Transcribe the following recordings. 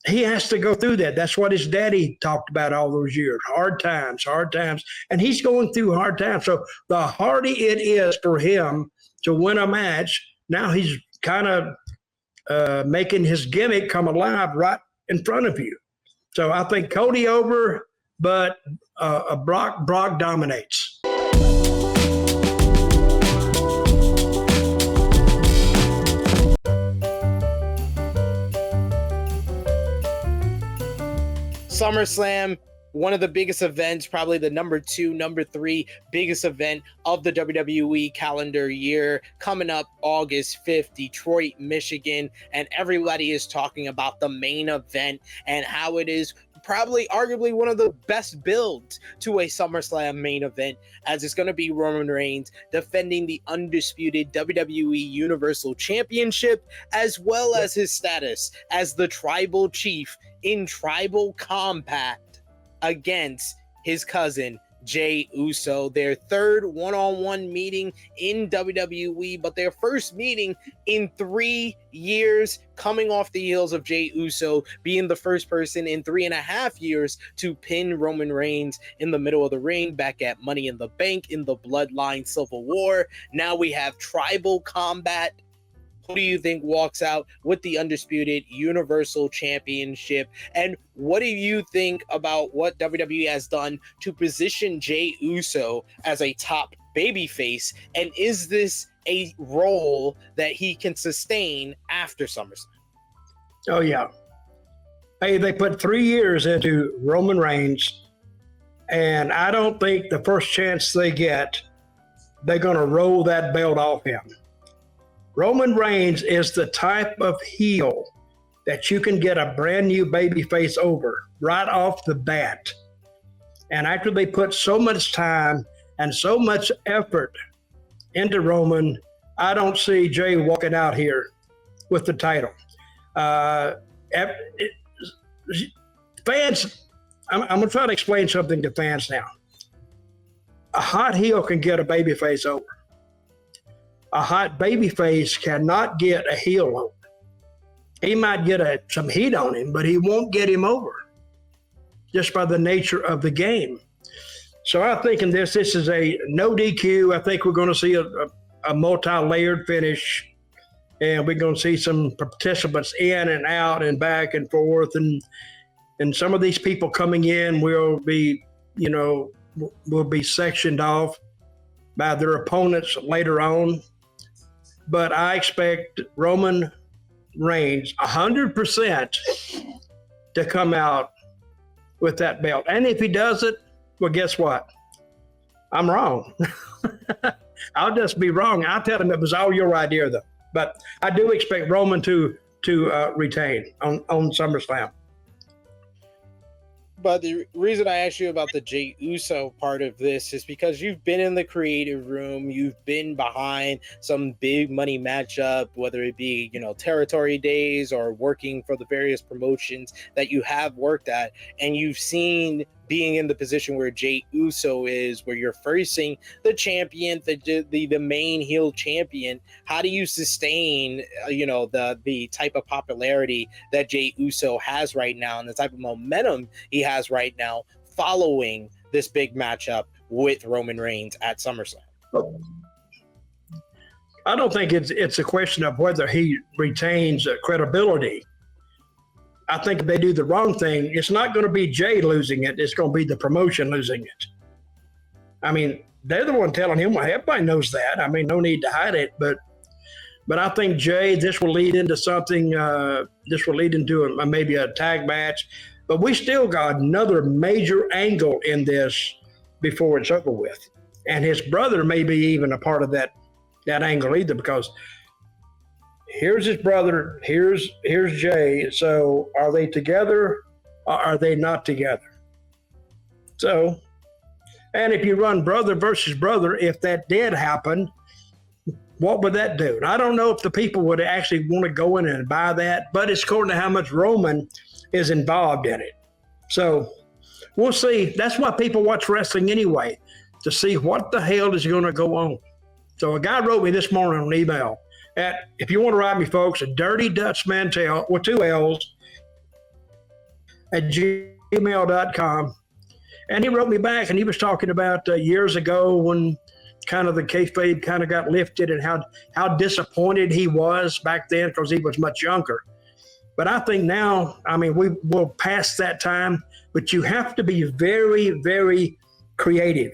he has to go through that. That's what his daddy talked about all those years. Hard times. And he's going through hard times. So the harder it is for him to win a match, now he's kind of making his gimmick come alive right in front of you. So I think Cody over, but Brock dominates. SummerSlam, one of the biggest events, probably the number 2, number 3 biggest event of the WWE calendar year, coming up August 5th, Detroit, Michigan, and everybody is talking about the main event and how it is probably arguably one of the best builds to a SummerSlam main event, as it's going to be Roman Reigns defending the undisputed WWE Universal Championship, as well as his status as the tribal chief in tribal combat against his cousin Jey Uso. Their third one-on-one meeting in WWE, but their first meeting in 3 years, coming off the heels of Jey Uso being the first person in 3.5 years to pin Roman Reigns in the middle of the ring back at Money in the Bank in the Bloodline Civil War. Now we have tribal combat. Who do you think walks out with the undisputed Universal Championship? And what do you think about what WWE has done to position Jey Uso as a top babyface? And is this a role that he can sustain after SummerSlam? Oh, yeah. Hey, they put 3 years into Roman Reigns, and I don't think the first chance they get, they're going to roll that belt off him. Roman Reigns is the type of heel that you can get a brand new babyface over right off the bat. And after they put so much time and so much effort into Roman, I don't see Jey walking out here with the title. Fans, I'm going to try to explain something to fans now. A hot heel can get a babyface over. A hot babyface cannot get a heel over. He might get some heat on him, but he won't get him over just by the nature of the game. So I think in this is a no DQ. I think we're going to see a multi-layered finish, and we're going to see some participants in and out and back and forth. And some of these people coming in will be sectioned off by their opponents later on. But I expect Roman Reigns 100% to come out with that belt. And if he does it, well, guess what? I'm wrong. I'll just be wrong. I'll tell him it was all your idea, though. But I do expect Roman to retain on SummerSlam. But the reason I asked you about the Jey Uso part of this is because you've been in the creative room, you've been behind some big money matchup, whether it be, territory days or working for the various promotions that you have worked at, and you've seen being in the position where Jey Uso is, where you're facing the champion, the main heel champion. How do you sustain, the type of popularity that Jey Uso has right now and the type of momentum he has right now following this big matchup with Roman Reigns at SummerSlam? I don't think it's a question of whether he retains credibility. I think if they do the wrong thing, it's not going to be Jey losing it. It's going to be the promotion losing it. I mean, they're the one telling him, well, everybody knows that. I mean, no need to hide it. But I think Jey, this will lead into something. This will lead into maybe a tag match. But we still got another major angle in this before it's over with. And his brother may be even a part of that angle either, because here's his brother, here's Jey. So are they together or are they not together? So, and if you run brother versus brother, if that did happen, what would that do? And I don't know if the people would actually want to go in and buy that, but it's according to how much Roman is involved in it. So we'll see. That's why people watch wrestling anyway, to see what the hell is going to go on. So a guy wrote me this morning on email, if you want to write me, folks, a Dirty Dutch Mantell with 2 L's at gmail.com. And he wrote me back, and he was talking about years ago when kind of the kayfabe kind of got lifted and how disappointed he was back then because he was much younger. But I think now, I mean, we'll pass that time, but you have to be very, very creative.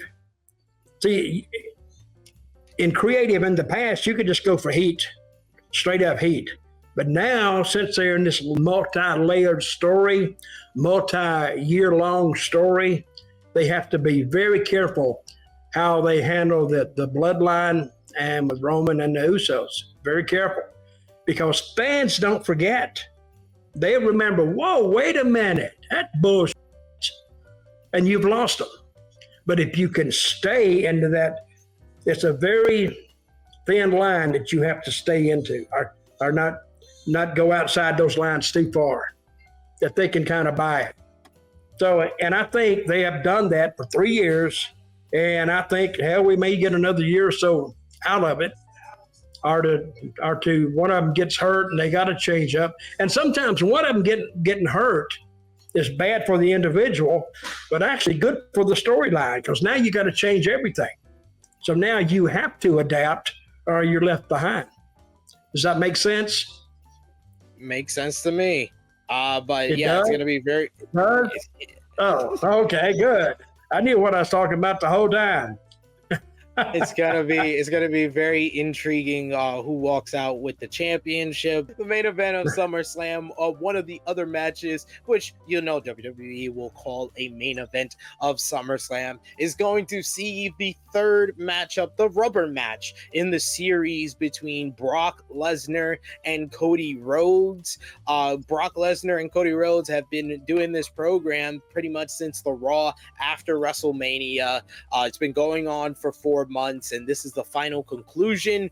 See, in creative in the past, you could just go for heat, straight up heat. But now, since they're in this multi-layered story, multi-year-long story, they have to be very careful how they handle the bloodline and with Roman and the Usos. Very careful. Because fans don't forget. They remember, whoa, wait a minute, that bullshit. And you've lost them. But if you can stay into that, it's a very thin line that you have to stay into, or not go outside those lines too far, that they can kind of buy it. So, and I think they have done that for 3 years, and I think, hell, we may get another year or so out of it, or to one of them gets hurt and they got to change up. And sometimes one of them getting hurt is bad for the individual, but actually good for the storyline, because now you got to change everything. So now you have to adapt or you're left behind. Does that make sense? Makes sense to me. But It does? It's going to be very. It does? Oh, okay, good. I knew what I was talking about the whole time. It's gonna be very intriguing. Who walks out with the championship? The main event of SummerSlam, one of the other matches, which WWE will call a main event of SummerSlam, is going to see the third matchup, the rubber match in the series between Brock Lesnar and Cody Rhodes. Brock Lesnar and Cody Rhodes have been doing this program pretty much since the Raw after WrestleMania. It's been going on for 4 months, and this is the final conclusion.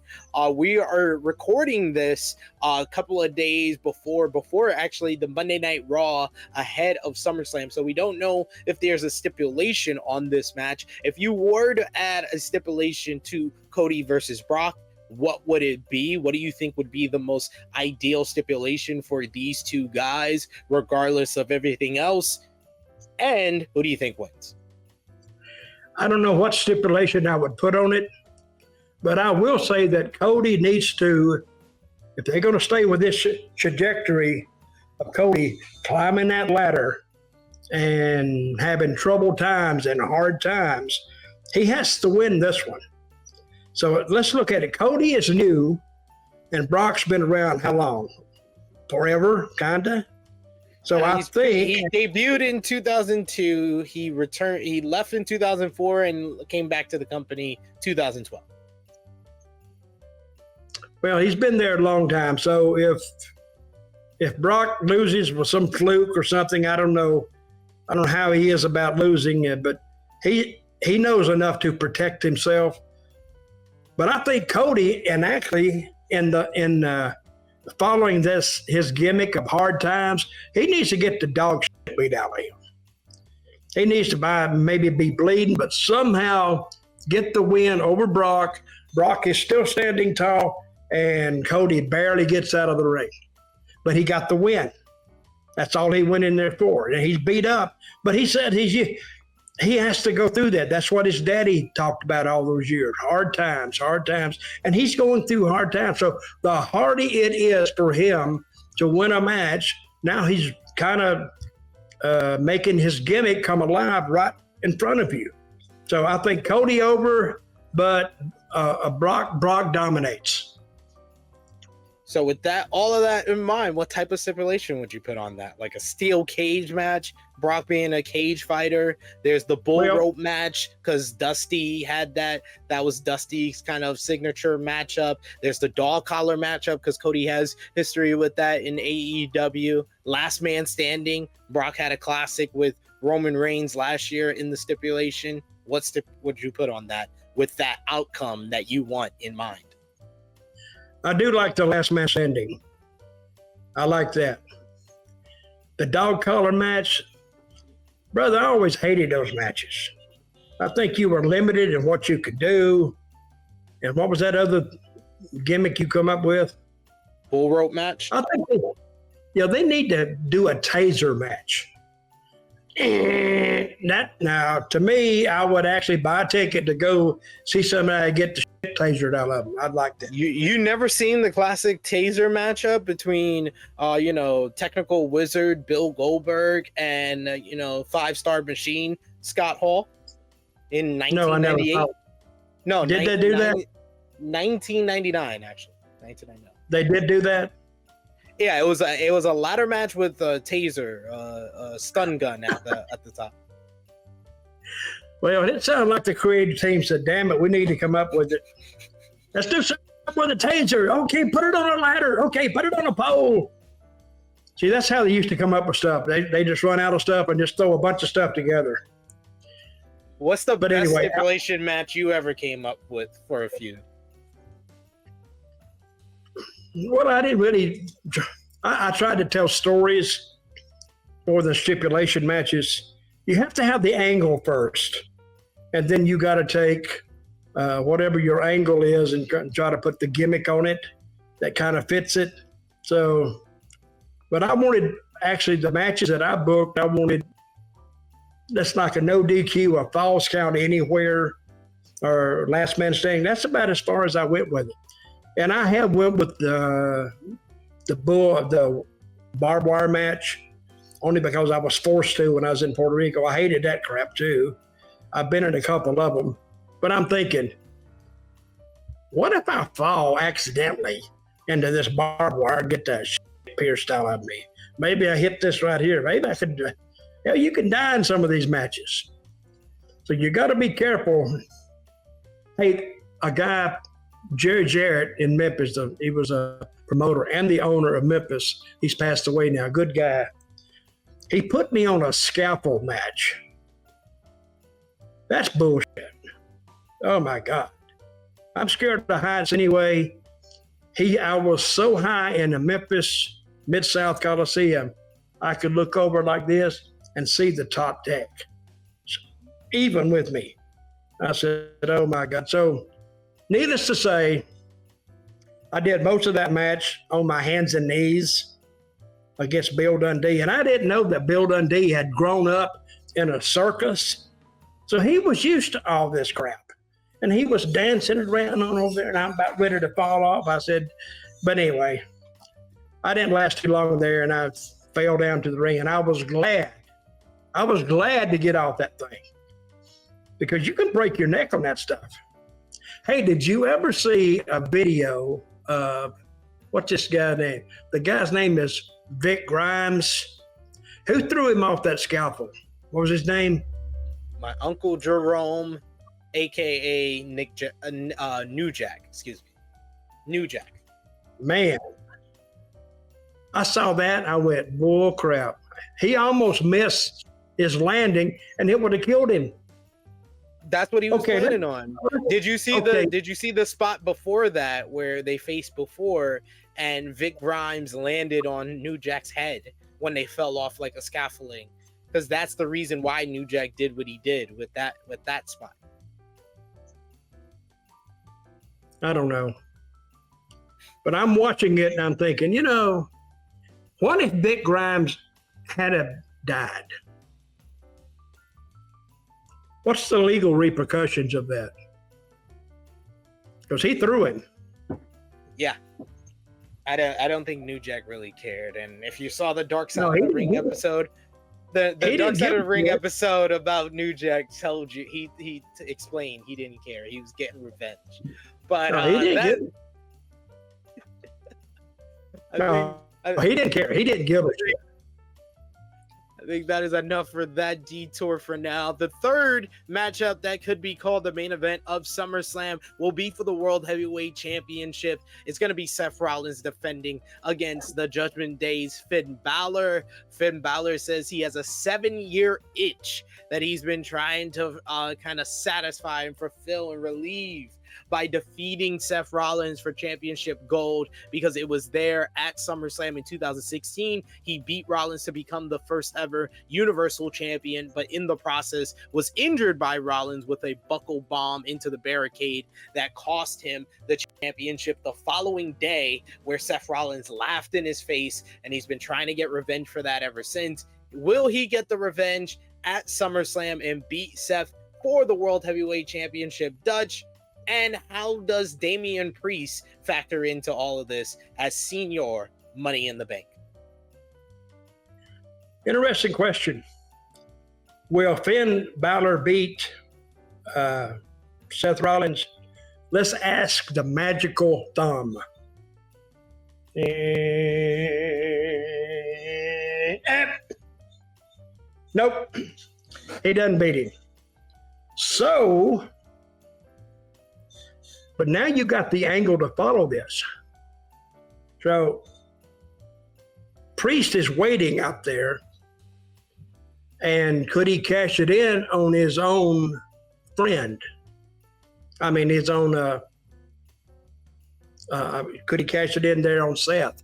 We are recording this a couple of days before actually the Monday Night Raw ahead of SummerSlam, so we don't know if there's a stipulation on this match. If you were to add a stipulation to Cody versus Brock, what would it be? What do you think would be the most ideal stipulation for these two guys, regardless of everything else? And who do you think wins? I don't know what stipulation I would put on it, but I will say that Cody needs to, if they're going to stay with this trajectory of Cody climbing that ladder and having troubled times and hard times, he has to win this one. So let's look at it. Cody is new, and Brock's been around how long? Forever, kinda. So I think he debuted in 2002. He returned. He left in 2004 and came back to the company 2012. Well, he's been there a long time. So if Brock loses with some fluke or something, I don't know how he is about losing it, but he knows enough to protect himself. But I think Cody, and actually in following this, his gimmick of hard times, he needs to get the dog shit beat out of him. He needs to maybe be bleeding, but somehow get the win over Brock. Brock is still standing tall, and Cody barely gets out of the ring. But he got the win. That's all he went in there for. And he's beat up, but he said he has to go through that. That's what his daddy talked about all those years. Hard times. And he's going through hard times. So the harder it is for him to win a match, now he's kind of making his gimmick come alive right in front of you. So I think Cody over, but Brock dominates. So with that, all of that in mind, what type of stipulation would you put on that? Like a steel cage match, Brock being a cage fighter. There's the bull rope match because Dusty had that. That was Dusty's kind of signature matchup. There's the dog collar matchup because Cody has history with that in AEW. Last man standing. Brock had a classic with Roman Reigns last year in the stipulation. What would you put on that with that outcome that you want in mind? I do like the last man standing. I like that. The dog collar match, brother, I always hated those matches. I think you were limited in what you could do. And what was that other gimmick you come up with? Bull rope match? I think they need to do a taser match. Now, to me, I would actually buy a ticket to go see somebody get the shit tasered out of them. I'd like that. You never seen the classic taser matchup between technical wizard Bill Goldberg and 5-star machine Scott Hall in 1998? No, I never. No, did they do that? 1999, actually. 1999. They did do that. Yeah, it was a ladder match with a taser, a stun gun at the top. Well, it sounded like the creative team said, "Damn it, we need to come up with it. Let's do something with a taser. Okay, put it on a ladder. Okay, put it on a pole." See, that's how they used to come up with stuff. They just run out of stuff and just throw a bunch of stuff together. What's the best stipulation match you ever came up with for a feud? Well, I didn't really. I tried to tell stories for the stipulation matches. You have to have the angle first, and then you got to take whatever your angle is and try to put the gimmick on it that kind of fits it. So, but I wanted, actually, the matches that I booked, I wanted, that's like a no DQ, a falls count anywhere, or last man standing. That's about as far as I went with it. And I have went with the barbed wire match only because I was forced to when I was in Puerto Rico. I hated that crap too. I've been in a couple of them, but I'm thinking, what if I fall accidentally into this barbed wire and get that shit pierced out of me? Maybe I hit this right here. Maybe I could. You can die in some of these matches, so you got to be careful. Hey, a guy, Jerry Jarrett in Memphis, he was a promoter and the owner of Memphis. He's passed away now. Good guy. He put me on a scaffold match. That's bullshit. Oh my God. I'm scared of heights anyway. I was so high in the Memphis Mid-South Coliseum, I could look over like this and see the top deck. Even with me. I said, oh my God. So, needless to say, I did most of that match on my hands and knees against Bill Dundee. And I didn't know that Bill Dundee had grown up in a circus. So he was used to all this crap. And he was dancing around on over there, and I'm about ready to fall off. I said, but anyway, I didn't last too long there, and I fell down to the ring. And I was glad. I was glad to get off that thing because you can break your neck on that stuff. Hey, did you ever see a video of, what's this guy's name? The guy's name is Vic Grimes. Who threw him off that scaffold? What was his name? My Uncle Jerome, a.k.a. New Jack. Excuse me. New Jack. Man, I saw that. I went, bull crap. He almost missed his landing, and it would have killed him. That's what he was planning on. Did you see the spot before that where they faced before and Vic Grimes landed on New Jack's head when they fell off like a scaffolding? Because that's the reason why New Jack did what he did with that spot. I don't know. But I'm watching it and I'm thinking, what if Vic Grimes had died? What's the legal repercussions of that? Because he threw him. Yeah. I don't think New Jack really cared. And if you saw the Dark Side of the Ring episode, the Dark Side of the Ring episode about New Jack told you, he explained he didn't care. He was getting revenge. But he didn't he didn't care. He didn't give a shit. I think that is enough for that detour for now. The third matchup that could be called the main event of SummerSlam will be for the World Heavyweight Championship. It's going to be Seth Rollins defending against the Judgment Day's Finn Balor. Finn Balor says he has a 7-year itch that he's been trying to kind of satisfy and fulfill and relieve by defeating Seth Rollins for championship gold, because it was there at SummerSlam in 2016. He beat Rollins to become the first ever Universal Champion, but in the process was injured by Rollins with a buckle bomb into the barricade that cost him the championship the following day, where Seth Rollins laughed in his face, and he's been trying to get revenge for that ever since. Will he get the revenge? at SummerSlam and beat Seth for the World Heavyweight Championship. Dutch, and how does Damian Priest factor into all of this as senior Money in the Bank? Interesting question. Will Finn Balor beat Seth Rollins? Let's ask the magical thumb. Nope. He doesn't beat him. So, but now you got the angle to follow this. So, Priest is waiting out there, and could he cash it in on his own friend? I mean, his own, could he cash it in there on Seth?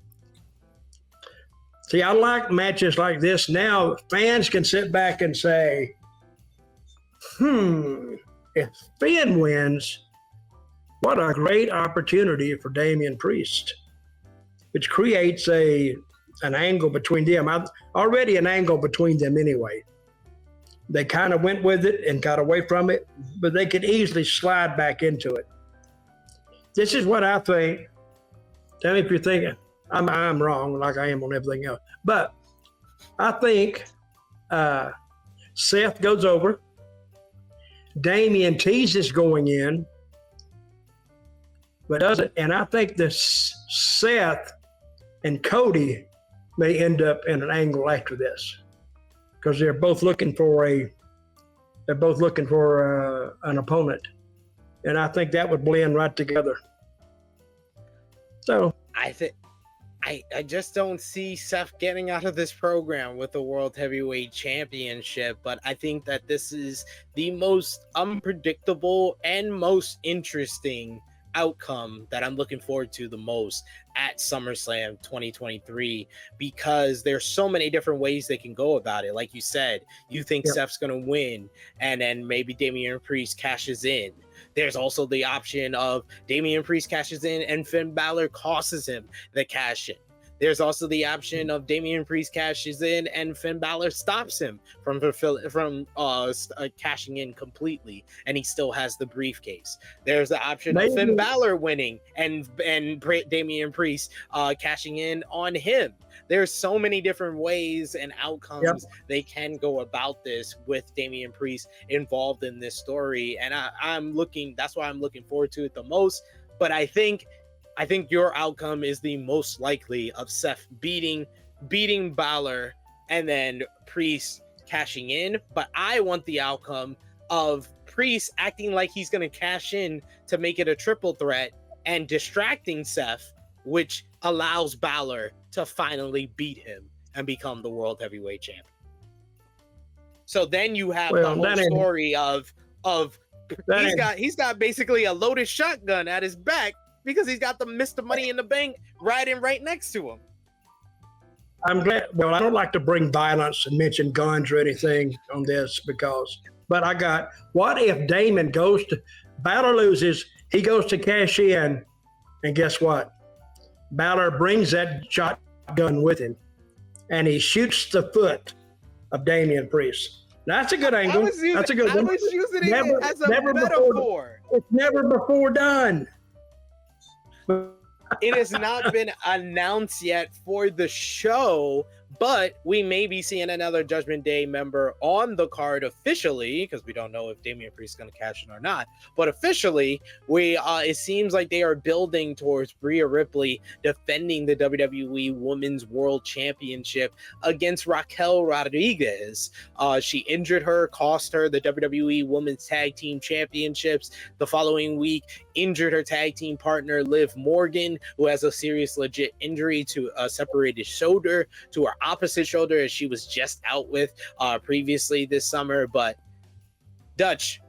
See, I like matches like this. Now fans can sit back and say, if Finn wins, what a great opportunity for Damian Priest, which creates an angle between them. Already an angle between them anyway. They kind of went with it and got away from it, but they could easily slide back into it. This is what I think. Tell me if you're thinking I'm wrong, like I am on everything else. But I think Seth goes over. Damian teases going in, but doesn't. And I think this Seth and Cody may end up in an angle after this, because they're both looking for an opponent, and I think that would blend right together. So I just don't see Seth getting out of this program with the World Heavyweight Championship, but I think that this is the most unpredictable and most interesting outcome that I'm looking forward to the most at SummerSlam 2023, because there's so many different ways they can go about it. Like you said, you think Seth's going to win, and then maybe Damian Priest cashes in. There's also the option of Damian Priest cashes in and Finn Balor causes him the cash in. There's also the option of Damian Priest cashes in and Finn Balor stops him from cashing in completely, and he still has the briefcase. There's the option of Finn Balor winning and Damian Priest cashing in on him. There's so many different ways and outcomes they can go about this with Damian Priest involved in this story, and that's why I'm looking forward to it the most. But I think your outcome is the most likely of Seth beating Balor and then Priest cashing in. But I want the outcome of Priest acting like he's going to cash in to make it a triple threat and distracting Seth, which allows Balor to finally beat him and become the World Heavyweight Champion. So then you have the whole story of he's got basically a loaded shotgun at his back, because he's got the Mr. Money in the Bank riding right next to him. I'm glad. Well, I don't like to bring violence and mention guns or anything on this, but what if Damon Balor loses, he goes to cash in, and guess what? Balor brings that shotgun with him, and he shoots the foot of Damian Priest. That's a good angle. That's a good one. I was using it as a metaphor. It's never before done. It has not been announced yet for the show, but we may be seeing another Judgment Day member on the card officially, because we don't know if Damian Priest is going to cash in or not. But officially, it seems like they are building towards Rhea Ripley defending the WWE Women's World Championship against Raquel Rodriguez. She injured her, cost her the WWE Women's Tag Team Championships the following week, injured her tag team partner Liv Morgan, who has a serious legit injury to a separated shoulder, to her opposite shoulder, as she was just out with previously this summer. But Dutch,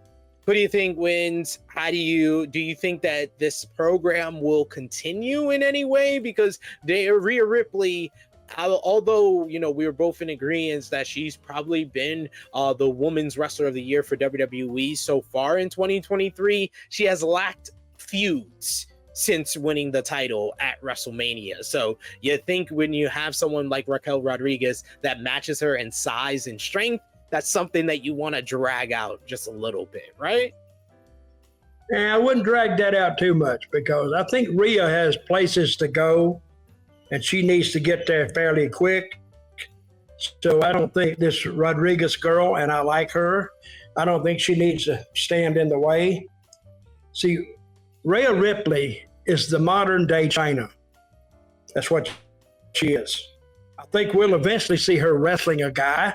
who do you think wins? Do you think that this program will continue in any way? Because Rhea Ripley, although we were both in agreement that she's probably been the Women's Wrestler of the Year for WWE so far in 2023, she has lacked feuds since winning the title at WrestleMania. So you think when you have someone like Raquel Rodriguez that matches her in size and strength, that's something that you want to drag out just a little bit, right? And I wouldn't drag that out too much because I think Rhea has places to go and she needs to get there fairly quick. So I don't think this Rodriguez girl, and I like her, I don't think she needs to stand in the way. See, Rhea Ripley is the modern day China. That's what she is. I think we'll eventually see her wrestling a guy.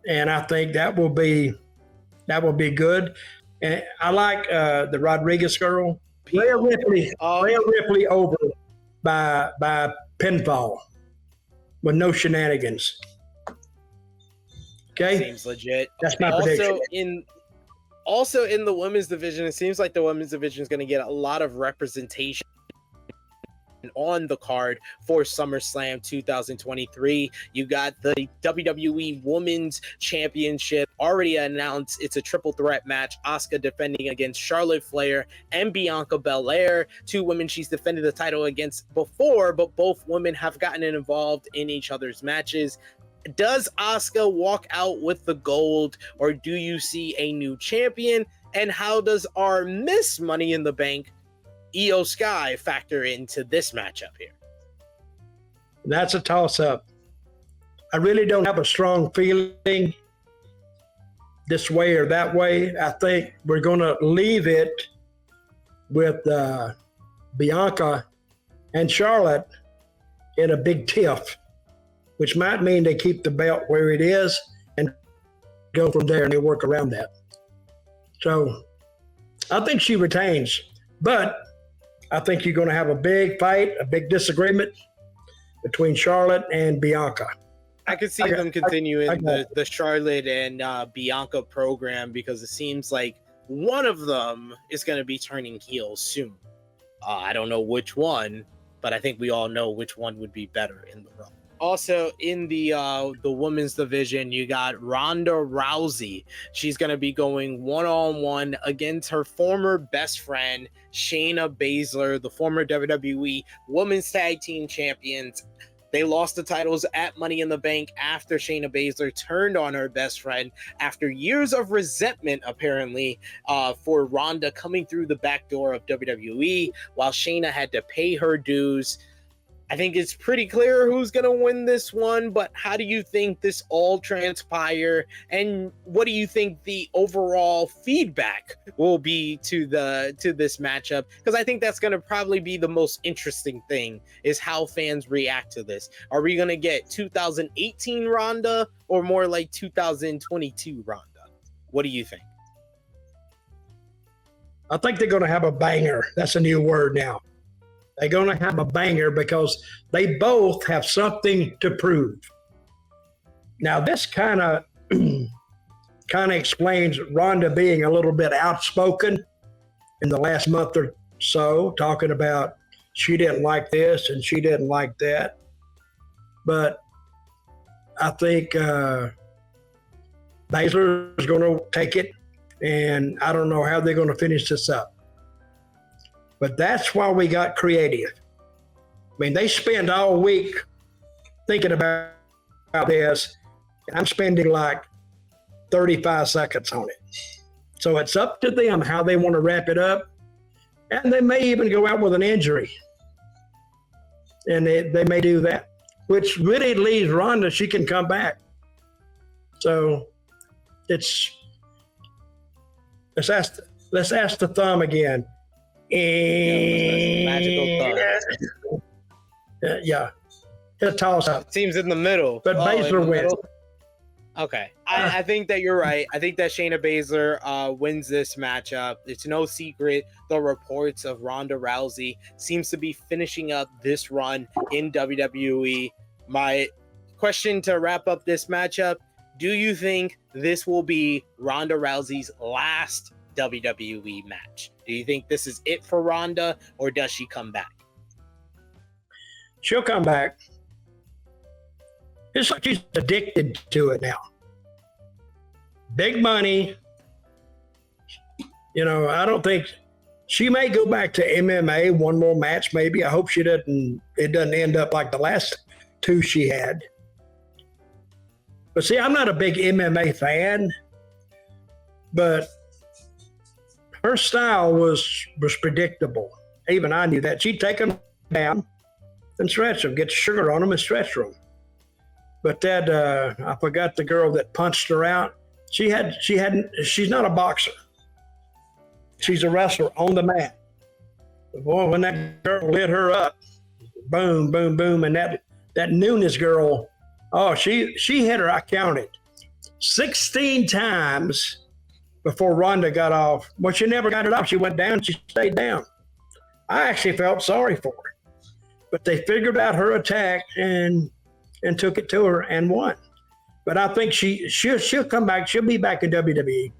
And I think that will be good. And I like the Rodriguez girl. Rhea Ripley over by pinfall with no shenanigans. Okay? Seems legit. That's my prediction. Also in the women's division, it seems like the women's division is going to get a lot of representation on the card for SummerSlam 2023. You got the WWE Women's Championship already announced. It's a triple threat match. Asuka defending against Charlotte Flair and Bianca Belair. Two women she's defended the title against before, but both women have gotten involved in each other's matches. Does Asuka walk out with the gold, or do you see a new champion? And how does our Miss Money in the Bank Io Sky factor into this matchup here? That's a toss-up. I really don't have a strong feeling this way or that way. I think we're going to leave it with Bianca and Charlotte in a big tiff, which might mean they keep the belt where it is and go from there, and they work around that. So I think she retains, but I think you're going to have a big fight, a big disagreement between Charlotte and Bianca. I could see them continuing the Charlotte and Bianca program because it seems like one of them is going to be turning heel soon. I don't know which one, but I think we all know which one would be better in the run. Also in the women's division, you got Ronda Rousey. She's going to be going one-on-one against her former best friend, Shayna Baszler, the former WWE Women's Tag Team Champions. They lost the titles at Money in the Bank after Shayna Baszler turned on her best friend after years of resentment, apparently, for Ronda coming through the back door of WWE while Shayna had to pay her dues. I think it's pretty clear who's going to win this one, but how do you think this all transpire, and what do you think the overall feedback will be to this matchup? Because I think that's going to probably be the most interesting thing, is how fans react to this. Are we going to get 2018 Ronda or more like 2022 Ronda? What do you think? I think they're going to have a banger. That's a new word now. They're going to have a banger because they both have something to prove. Now, this kind of explains Ronda being a little bit outspoken in the last month or so, talking about she didn't like this and she didn't like that. But I think Baszler is going to take it, and I don't know how they're going to finish this up. But that's why we got creative. I mean, they spend all week thinking about this, and I'm spending like 35 seconds on it. So it's up to them how they want to wrap it up. And they may even go out with an injury. And they may do that, which really leaves Ronda, she can come back. So let's ask the thumb again. Magical thumb. Yeah. It's a toss-up. Seems in the middle. But Baszler wins. Okay. I think that you're right. I think that Shayna Baszler wins this matchup. It's no secret the reports of Ronda Rousey seems to be finishing up this run in WWE. My question to wrap up this matchup, do you think this will be Ronda Rousey's last WWE match? Do you think this is it for Ronda, or does she come back? She'll come back. It's like she's addicted to it now. Big money. You know, I don't think she may go back to MMA, one more match maybe. I hope it doesn't end up like the last two she had. But see, I'm not a big MMA fan, but her style was predictable. Even I knew that. She'd take them down and stretch them, get sugar on them and stretch them. But that I forgot the girl that punched her out. She's not a boxer. She's a wrestler on the mat. Boy, when that girl lit her up, boom, boom, boom, and that Nunes girl, oh, she hit her. I counted 16 times before Ronda got off. Well, she never got it off. She went down. She stayed down. I actually felt sorry for her, but they figured out her attack and took it to her and won. But I think she'll come back. She'll be back in WWE.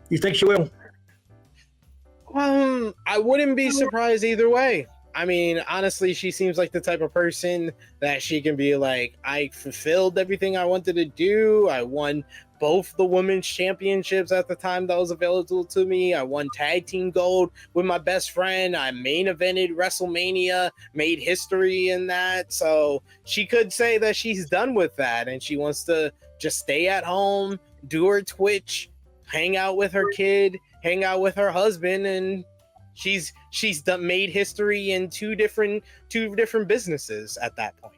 You think she will? I wouldn't be surprised either way. I mean, honestly, she seems like the type of person that she can be like, I fulfilled everything I wanted to do. I won both the women's championships at the time that was available to me. I won tag team gold with my best friend. I main evented WrestleMania, made history in that. So she could say that she's done with that and she wants to just stay at home, do her Twitch, hang out with her kid, hang out with her husband, and she's made history in two different businesses at that point.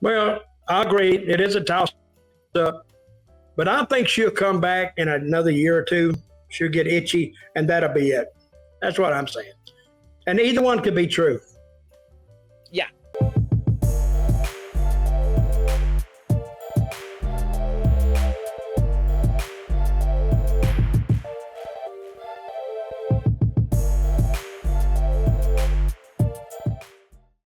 Well, I agree. It is a toss-up, but I think she'll come back in another year or two. She'll get itchy, and that'll be it. That's what I'm saying. And either one could be true. Yeah,